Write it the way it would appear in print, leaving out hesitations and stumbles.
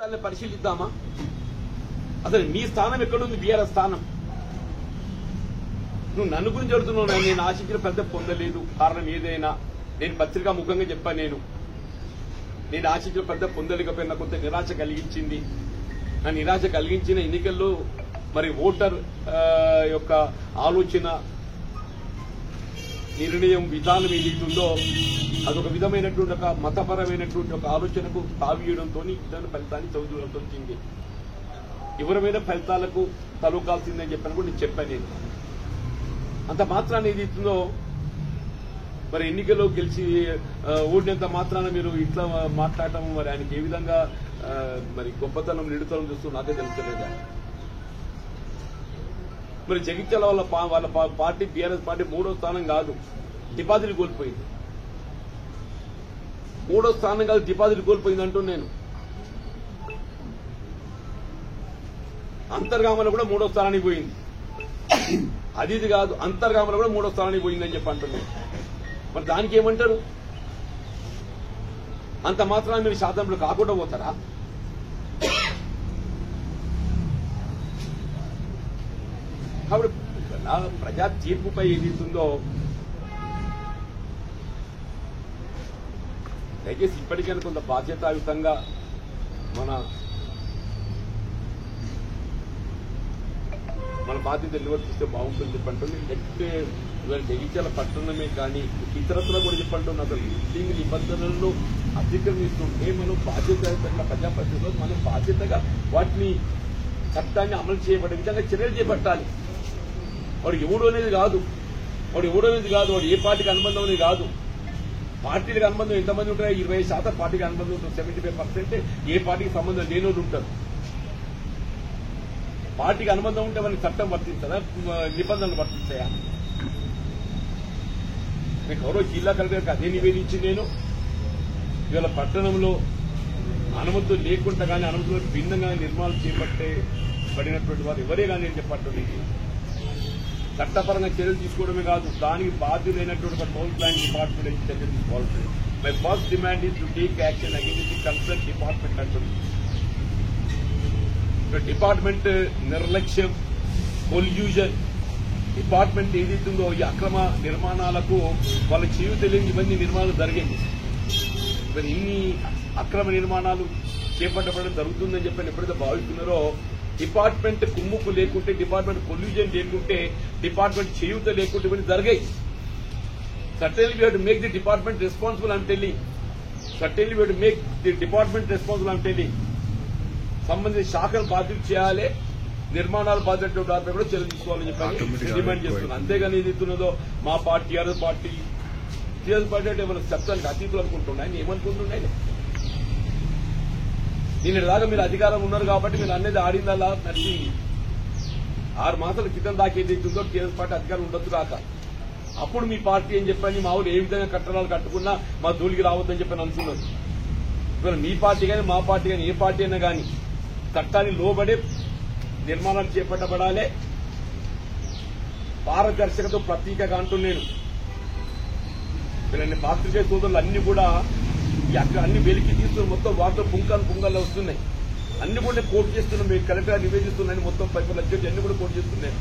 దాన్ని పరిశీలిద్దామా? అసలు మీ స్థానం ఎక్కడుంది? బీఆర్ఎస్ స్థానం. నువ్వు నన్ను గురించి అడుగుతున్నావు. నేను ఆశించిన పెద్ద పొందలేదు. కారణం ఏదైనా నేను పత్రికా ముఖంగా చెప్పాను. నేను ఆశించిన పెద్ద పొందలేకపోయినా కొంత నిరాశ కలిగించింది. ఆ నిరాశ కలిగించిన ఎన్నికల్లో మరి ఓటర్ యొక్క ఆలోచన, నిర్ణయం, విధానం ఏదైతుందో అదొక విధమైనటువంటి ఒక మతపరమైనటువంటి ఒక ఆలోచనకు తావీయడంతో ఇతర ఫలితాన్ని చదువులతో వచ్చింది. ఎవరమైన ఫలితాలకు తలూకాల్సిందని చెప్పని కూడా నేను చెప్పాను. నేను అంత మాత్రాన్ని ఏదైతుందో మరి ఎన్నికల్లో గెలిచి ఓడినంత మాత్రాన మీరు ఇట్లా మాట్లాడటం మరి ఆయనకి ఏ విధంగా మరి గొప్పతనం నిడుతనం చూస్తూ నాకే తెలుస్తలేదా? మరి జగిత్యాల వాళ్ళ పార్టీ బీఆర్ఎస్ పార్టీ 3వ స్థానం కాదు, డిపాజిట్ కోల్పోయింది. 3వ స్థానం కాదు, డిపాజిట్ కోల్పోయింది అంటూ నేను. అంతర్గామలో కూడా 3వ స్థానానికి పోయింది. అది కాదు, అంతర్గామలో కూడా 3వ స్థానానికి పోయిందని చెప్పి అంటున్నాను. మరి దానికి ఏమంటారు? అంత మాత్రాన్ని మీరు శాతంలో కాకుండా పోతారా? కాబట్టి ప్రజా తీర్పుపై ఏదైతుందో దయచేసి ఇప్పటికైనా కొంత బాధ్యతాయుతంగా మన బాధ్యత నిర్వర్తిస్తే బాగుంటుంది చెప్పంటుంది. లేకపోతే ఇవాళ జగిత్యాల పట్టణమే కానీ ఇతరత్ర కూడా చెప్పంటున్న అసలు బిల్డింగ్ నిబంధనలను అతిక్రమిస్తుంటే మనం బాధ్యతాయుతంగా ప్రజాప్రతినిధులు మనం బాధ్యతగా వాటిని చట్టాన్ని అమలు చేయబడే విధంగా చర్యలు చేపట్టాలి. వాడు ఎవడు అనేది కాదు, వాడు ఏ పార్టీకి అనుబంధం అనేది కాదు. పార్టీలకు అనుబంధం ఎంతమంది ఉంటారో 20% పార్టీకి అనుబంధం ఉంటుంది. 75% ఏ పార్టీకి సంబంధం లేని వాళ్ళు ఉంటారు. పార్టీకి అనుబంధం ఉంటే వాళ్ళకి చట్టం వర్తిస్తుందా? నిబంధనలు వర్తిస్తాయా? మీకు ఎవరో జిల్లా కలెక్టర్కి అదే నివేదించి నేను ఇవాళ పట్టణంలో అనుమతులు లేకుండా కానీ అనుమతులు భిన్నంగా నిర్మాణాలు చేపట్టబడినటువంటి వారు ఎవరే కానీ నేను చెప్పట్టు చట్టపరంగా చర్యలు తీసుకోవడమే కాదు, దానికి బాధ్యులైనటువంటి ఒక టోల్ ప్లాన్ డిపార్ట్మెంట్ చర్యలు తీసుకోవాల్సింది. My first demand is to take action against the concern department అంటుంది. డిపార్ట్మెంట్ నిర్లక్ష్యం, కొల్యూజన్, డిపార్ట్మెంట్ ఏదైతుందో ఈ అక్రమ నిర్మాణాలకు వాళ్ళ చే유 తెలియని ఇవన్నీ నిర్మాణాలు జరిగాయి. మరి ఇన్ని అక్రమ నిర్మాణాలు చేపట్టబడడం జరుగుతుందని చెప్పని ఎప్పుడైతే భావిస్తున్నారో, డిపార్ట్మెంట్ కుమ్ముకు లేకుంటే, డిపార్ట్మెంట్ కొల్యూజన్ లేకుంటే, డిపార్ట్మెంట్ చేయూత లేకుంటే ఇవన్నీ జరిగాయి. Certainly we have to make the department responsible I'm telling. Certainly we have to make the department responsible I'm telling. సంబంధించిన శాఖలు బాధ్యత చేయాలి, నిర్మాణాలు బాధ్యత కూడా చర్యలు తీసుకోవాలని చెప్పి డిమాండ్ చేస్తున్నాను. అంతేగాని ఏది ఇస్తున్నదో మా పార్టీ టీఆర్ఎస్ పార్టీ అంటే ఏమైనా చట్టానికి అతీతులు అనుకుంటున్నాయి. ఏమనుకుంటున్నాయి? దీని దాకా మీరు అధికారం ఉన్నారు కాబట్టి మీరు అనేది ఆడిందల్లా నడిచింది. 6 మాసాల క్రితం దాకా ఏదైతుందో టీఆర్ఎస్ పార్టీ అధికారం ఉండొచ్చు కాక అప్పుడు మీ పార్టీ అని చెప్పని మా ఊరు ఏ విధంగా కట్టడాలు కట్టుకున్నా మా దూలికి రావద్దని చెప్పని అనుకున్నారు. ఇవాళ మీ పార్టీ కానీ మా పార్టీ కానీ ఏ పార్టీ అయినా కానీ చట్టాన్ని లోబడే నిర్మాణాలు చేపట్టబడాలి. పారదర్శకత ప్రతీకగా అంటున్నాను. వీళ్ళని పాత్రికేయ సోదరులు అన్ని కూడా అక్కడ అన్ని వెలికి తీసుకుని మొత్తం వాటిలో పుంగల్లో వస్తున్నాయి. అన్ని కూడా కోర్టు చేస్తున్నాం. మీరు కలెక్టర్ నివేదిస్తున్నాయని మొత్తం 5 లక్షలు అన్ని కూడా కోర్టు చేస్తున్నాయి.